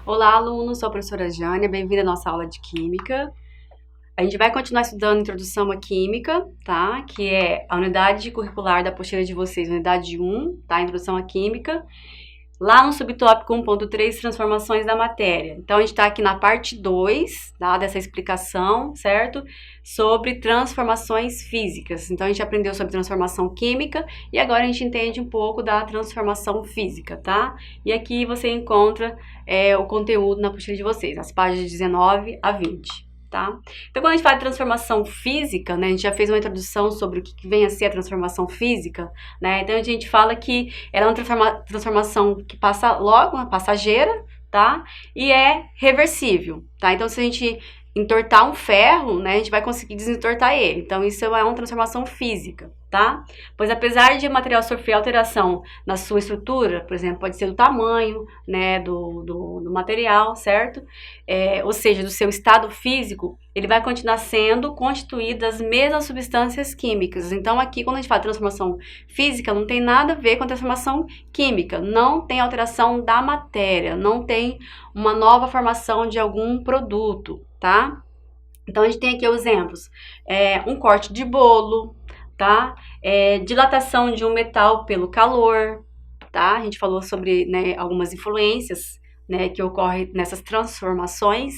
Olá, alunos, sou a professora Jânia, bem-vinda à nossa aula de Química. A gente vai continuar estudando Introdução à Química, tá? Que é a unidade curricular da apostila de vocês, unidade 1, tá? Introdução à Química. Lá no subtópico 1.3, transformações da matéria. Então, a gente está aqui na parte 2, tá? Dessa explicação, certo? Sobre transformações físicas. Então, a gente aprendeu sobre transformação química e agora a gente entende um pouco da transformação física, tá? E aqui você encontra o conteúdo na apostila de vocês, as páginas 19 a 20. Tá? Então, quando a gente fala de transformação física, né, a gente já fez uma introdução sobre o que vem a ser a transformação física, né? Então, a gente fala que ela é uma transformação que passa logo, uma passageira, tá? E é reversível, tá? Então, se a gente entortar um ferro, né, a gente vai conseguir desentortar ele. Então, isso é uma transformação física, tá? Pois apesar de o material sofrer alteração na sua estrutura, por exemplo, pode ser do tamanho, né, do material, certo? Ou seja, do seu estado físico, ele vai continuar sendo constituído das mesmas substâncias químicas. Então, aqui, quando a gente fala de transformação física, não tem nada a ver com a transformação química. Não tem alteração da matéria, não tem uma nova formação de algum produto, tá? Então, a gente tem aqui os exemplos. Um corte de bolo, tá? Dilatação de um metal pelo calor, tá? A gente falou sobre, né, algumas influências, né, que ocorrem nessas transformações.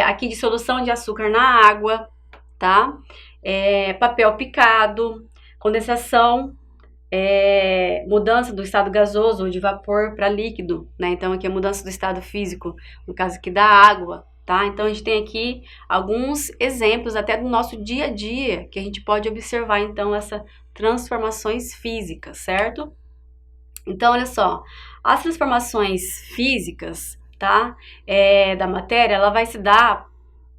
Aqui, dissolução de açúcar na água, tá? Papel picado, condensação, mudança do estado gasoso ou de vapor para líquido, né? Então, aqui a mudança do estado físico, no caso aqui da água, tá? Então, a gente tem aqui alguns exemplos até do nosso dia a dia que a gente pode observar, então, essas transformações físicas, certo? Então, olha só, as transformações físicas, tá? Da matéria, ela vai se dar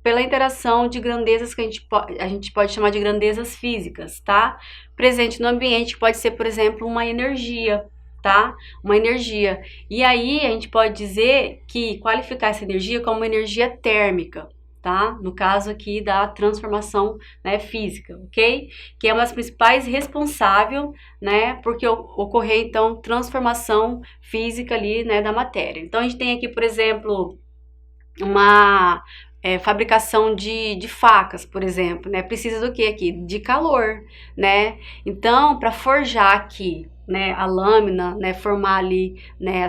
pela interação de grandezas que a gente pode chamar de grandezas físicas, tá? Presente no ambiente, pode ser, por exemplo, uma energia, tá? Uma energia. E aí, a gente pode dizer que qualificar essa energia como uma energia térmica, tá? No caso aqui da transformação, né, física, ok? Que é uma das principais responsáveis, né, porque ocorrer, então, transformação física ali, né, da matéria. Então, a gente tem aqui, por exemplo, uma fabricação de facas, por exemplo, né? Precisa do que aqui? De calor, né? Então, para forjar aqui, né, a lâmina, né, formar ali, né,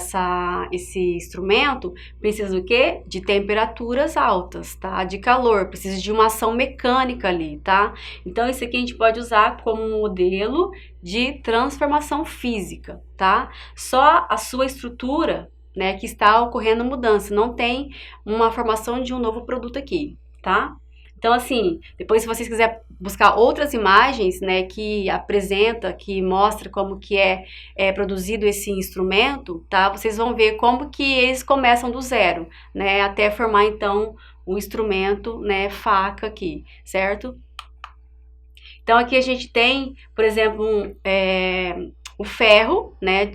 esse instrumento, precisa do quê? De temperaturas altas, tá? De calor, precisa de uma ação mecânica ali, tá? Então, isso aqui a gente pode usar como modelo de transformação física, tá? Só a sua estrutura, né, que está ocorrendo mudança, não tem uma formação de um novo produto aqui, tá? Então, assim, depois se vocês quiserem buscar outras imagens, né, que apresenta, que mostra como que é produzido esse instrumento, tá? Vocês vão ver como que eles começam do zero, né, até formar, então, o instrumento, né, faca aqui, certo? Então, aqui a gente tem, por exemplo, o ferro, né,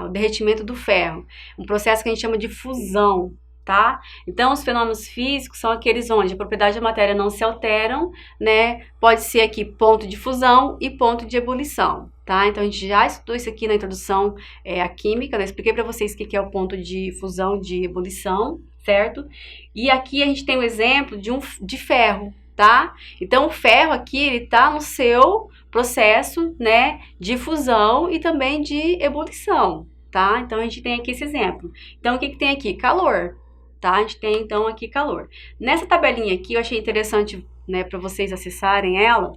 o derretimento do ferro, um processo que a gente chama de fusão, tá? Então, os fenômenos físicos são aqueles onde a propriedade da matéria não se alteram, né? Pode ser aqui ponto de fusão e ponto de ebulição, tá? Então, a gente já estudou isso aqui na introdução à química, né? Expliquei para vocês o que é o ponto de fusão, de ebulição, certo? E aqui a gente tem o exemplo de ferro, tá? Então, o ferro aqui, ele tá no seu processo, né, de fusão e também de ebulição, tá? Então, a gente tem aqui esse exemplo. Então, o que tem aqui? Calor, tá? A gente tem, então, aqui calor. Nessa tabelinha aqui, eu achei interessante, né, para vocês acessarem ela.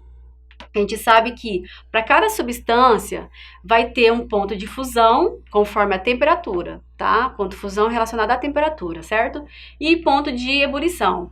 A gente sabe que para cada substância vai ter um ponto de fusão conforme a temperatura, tá? Ponto de fusão relacionado à temperatura, certo? E ponto de ebulição.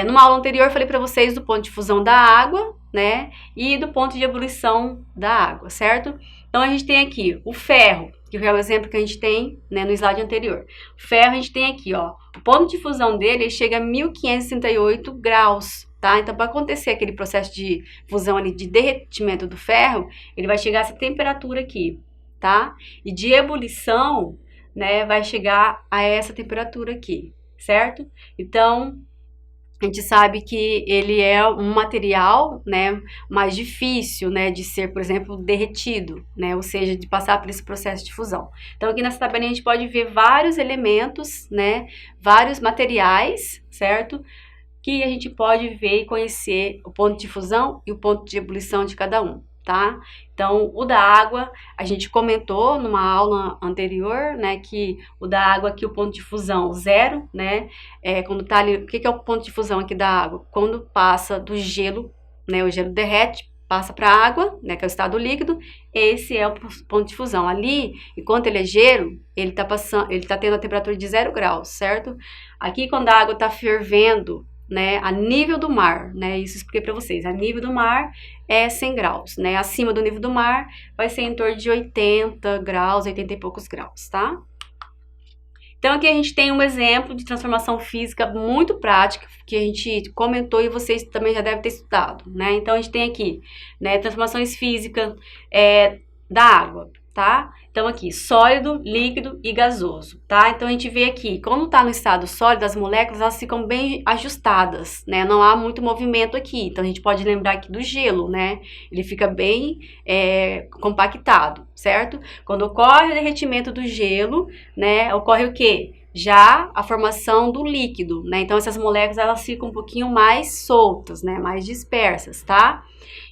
Numa aula anterior eu falei para vocês do ponto de fusão da água, né? E do ponto de ebulição da água, certo? Então a gente tem aqui o ferro, que é o exemplo que a gente tem, né, no slide anterior. O ferro a gente tem aqui, ó, o ponto de fusão dele chega a 1538 graus. Tá? Então, para acontecer aquele processo de fusão ali, de derretimento do ferro, ele vai chegar a essa temperatura aqui, tá? E de ebulição, né, vai chegar a essa temperatura aqui, certo? Então, a gente sabe que ele é um material, né, mais difícil, né, de ser, por exemplo, derretido, né, ou seja, de passar por esse processo de fusão. Então, aqui nessa tabela a gente pode ver vários elementos, né, vários materiais, certo? Que a gente pode ver e conhecer o ponto de fusão e o ponto de ebulição de cada um, tá? Então, o da água, a gente comentou numa aula anterior, né, que o da água aqui, o ponto de fusão, zero, né, quando tá ali, o que é o ponto de fusão aqui da água? Quando passa do gelo, né, o gelo derrete, passa para a água, né, que é o estado líquido, esse é o ponto de fusão. Ali, enquanto ele é gelo, ele tá tendo a temperatura de 0 graus, certo? Aqui, quando a água tá fervendo, né, a nível do mar, né, isso eu expliquei para vocês, a nível do mar é 100 graus, né, acima do nível do mar vai ser em torno de 80 graus, 80 e poucos graus, tá? Então aqui a gente tem um exemplo de transformação física muito prática, que a gente comentou e vocês também já devem ter estudado, né? Então a gente tem aqui, né, transformações físicas da água, tá? Então aqui, sólido, líquido e gasoso, tá? Então a gente vê aqui, quando tá no estado sólido, as moléculas elas ficam bem ajustadas, né? Não há muito movimento aqui, então a gente pode lembrar aqui do gelo, né? Ele fica bem compactado, certo? Quando ocorre o derretimento do gelo, né? Ocorre o quê? Já a formação do líquido, né? Então essas moléculas elas ficam um pouquinho mais soltas, né? Mais dispersas, tá?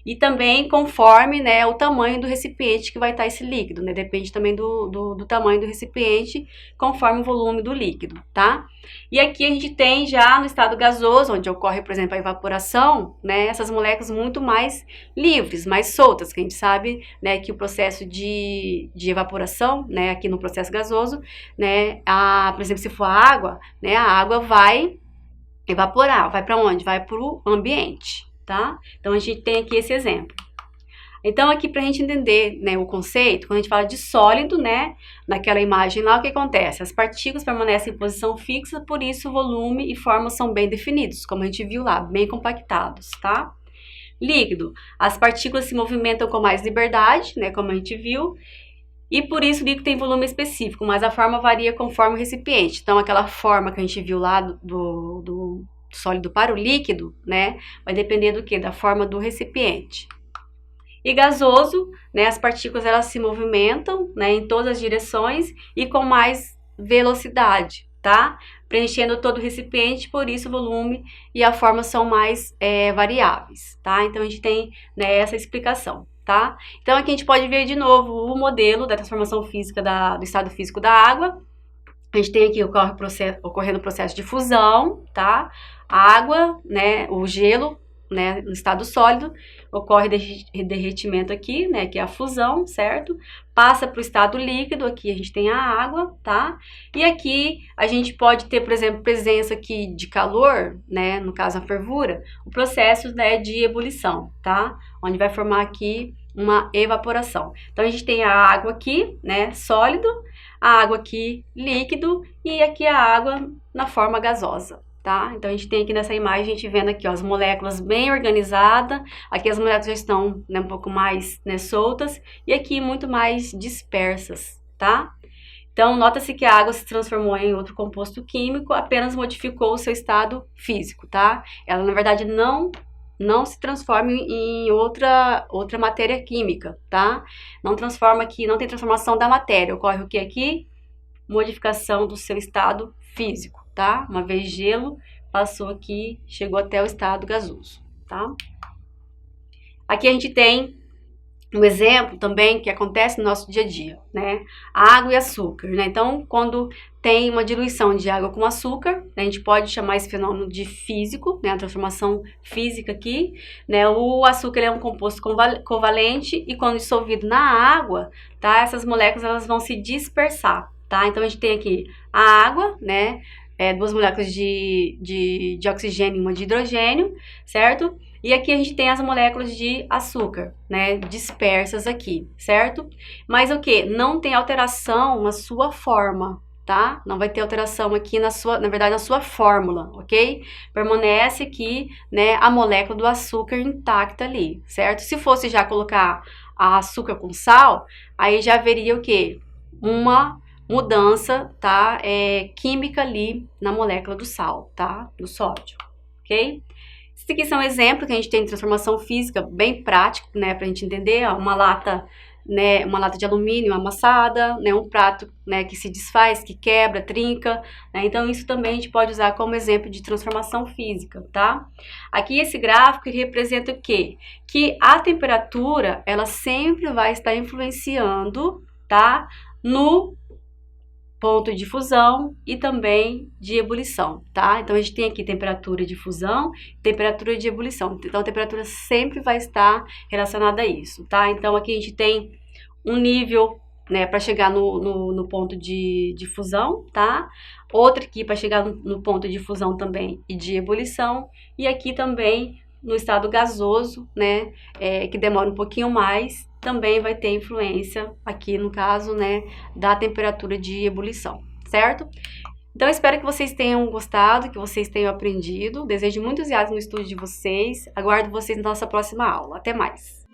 E também conforme, né, o tamanho do recipiente que vai estar esse líquido, né? Depende também do tamanho do recipiente, conforme o volume do líquido, tá? E aqui a gente tem já no estado gasoso, onde ocorre, por exemplo, a evaporação, né? Essas moléculas muito mais livres, mais soltas, que a gente sabe, né, que o processo de evaporação, né, aqui no processo gasoso, né, por exemplo, se for a água, né, a água vai evaporar, vai para onde? Vai para o ambiente, tá? Então a gente tem aqui esse exemplo. Então aqui para a gente entender, né, o conceito, quando a gente fala de sólido, né, naquela imagem lá, o que acontece? As partículas permanecem em posição fixa, por isso o volume e forma são bem definidos, como a gente viu lá, bem compactados, tá? Líquido, as partículas se movimentam com mais liberdade, né, como a gente viu, e por isso o líquido tem volume específico, mas a forma varia conforme o recipiente. Então aquela forma que a gente viu lá do sólido para o líquido, né, vai depender do que? Da forma do recipiente. E gasoso, né, as partículas elas se movimentam, né, em todas as direções e com mais velocidade, tá? Preenchendo todo o recipiente, por isso o volume e a forma são mais variáveis, tá? Então a gente tem, né, essa explicação, tá? Então aqui a gente pode ver de novo o modelo da transformação física do estado físico da água. A gente tem aqui ocorrendo o processo de fusão, tá? A água, né, o gelo, né, no estado sólido, ocorre derretimento aqui, né, que é a fusão, certo? Passa para o estado líquido, aqui a gente tem a água, tá? E aqui a gente pode ter, por exemplo, presença aqui de calor, né, no caso a fervura, o processo, né, de ebulição, tá? Onde vai formar aqui uma evaporação. Então a gente tem a água aqui, né, sólido, a água aqui líquido e aqui a água na forma gasosa. Tá? Então a gente tem aqui nessa imagem, a gente vendo aqui ó, as moléculas bem organizadas, aqui as moléculas já estão, né, um pouco mais, né, soltas e aqui muito mais dispersas, tá? Então nota-se que a água se transformou em outro composto químico, apenas modificou o seu estado físico, tá? Ela na verdade não se transforma em outra matéria química, tá? Não transforma aqui, não tem transformação da matéria, ocorre o que aqui? Modificação do seu estado físico, tá? Uma vez gelo, passou aqui, chegou até o estado gasoso, tá? Aqui a gente tem um exemplo também que acontece no nosso dia a dia, né? Água e açúcar, né? Então, quando tem uma diluição de água com açúcar, né, a gente pode chamar esse fenômeno de físico, né? A transformação física aqui, né? O açúcar é um composto covalente e quando dissolvido na água, tá? Essas moléculas elas vão se dispersar, tá? Então, a gente tem aqui a água, né? Duas moléculas de oxigênio e uma de hidrogênio, certo? E aqui a gente tem as moléculas de açúcar, né, dispersas aqui, certo? Mas o que? Não tem alteração na sua forma, tá? Não vai ter alteração aqui na verdade, na sua fórmula, ok? Permanece aqui, né, a molécula do açúcar intacta ali, certo? Se fosse já colocar açúcar com sal, aí já haveria o quê? Uma mudança, tá? Química ali na molécula do sal, tá? Do sódio, ok? Esse aqui são exemplos que a gente tem de transformação física bem prático, né? Pra gente entender, ó, uma lata, né? Uma lata de alumínio amassada, né? Um prato, né? Que se desfaz, que quebra, trinca, né? Então isso também a gente pode usar como exemplo de transformação física, tá? Aqui esse gráfico representa o quê? Que a temperatura, ela sempre vai estar influenciando, tá? No ponto de fusão e também de ebulição, tá? Então, a gente tem aqui temperatura de fusão, temperatura de ebulição. Então, a temperatura sempre vai estar relacionada a isso, tá? Então, aqui a gente tem um nível, né, para chegar no ponto de fusão, tá? Outro aqui para chegar no ponto de fusão também e de ebulição. E aqui também no estado gasoso, né, que demora um pouquinho mais, também vai ter influência aqui no caso, né, da temperatura de ebulição, certo? Então, espero que vocês tenham gostado, que vocês tenham aprendido. Desejo muitos reais no estudo de vocês. Aguardo vocês na nossa próxima aula. Até mais!